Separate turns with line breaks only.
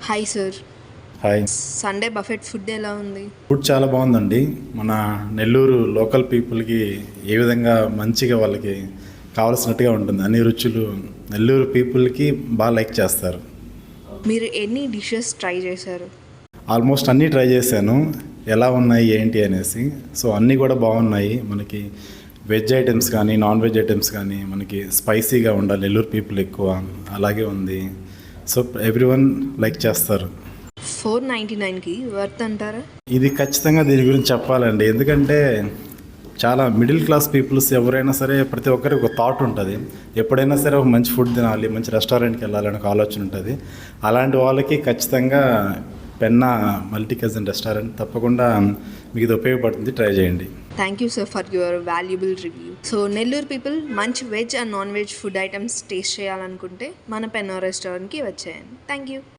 Hi sir.
Hi.
Sunday buffet food ఎలా ఉంది?
Food చాలా బాగుందండి. మన నెల్లూరు లోకల్ పీపుల్కి ఏ విధంగా మంచిగా వాళ్ళకి కావాల్సినట్టుగా ఉంటుంది. అన్ని రుచులు నెల్లూరు పీపుల్కి బాగా లైక్ చేస్తారు.
మీరు ఎన్ని డిషెస్ ట్రై చేశారు?
ఆల్మోస్ట్ అన్నీ ట్రై చేశాను, ఎలా ఉన్నాయి ఏంటి అనేసి. సో అన్నీ కూడా బాగున్నాయి. మనకి వెజ్ ఐటమ్స్ కానీ నాన్ వెజ్ ఐటమ్స్ కానీ మనకి స్పైసీగా ఉండాలి, నెల్లూరు పీపుల్ ఎక్కువ అలాగే ఉంది. సో ఎవ్రీవన్ లైక్ చేస్తారు.
499కి వర్త్ అంటారా?
ఇది ఖచ్చితంగా దీని గురించి చెప్పాలండి. ఎందుకంటే చాలా మిడిల్ క్లాస్ పీపుల్స్ ఎవరైనా సరే ప్రతి ఒక్కరికి ఒక థాట్ ఉంటుంది. ఎప్పుడైనా సరే ఒక మంచి ఫుడ్ తినాలి, మంచి రెస్టారెంట్కి వెళ్ళాలని ఒక ఆలోచన ఉంటుంది. అలాంటి వాళ్ళకి ఖచ్చితంగా పెన్నా మల్టీ కజిన్ రెస్టారెంట్ తప్పకుండా మీకు ఇది ఉపయోగపడుతుంది, ట్రై చేయండి.
Thank you sir for your valuable review. So Nellore people మంచి veg and non veg food items taste చేయాలనుకుంటే మన పెన్నా రెస్టారెంట్కి వచ్చేయండి. Thank you.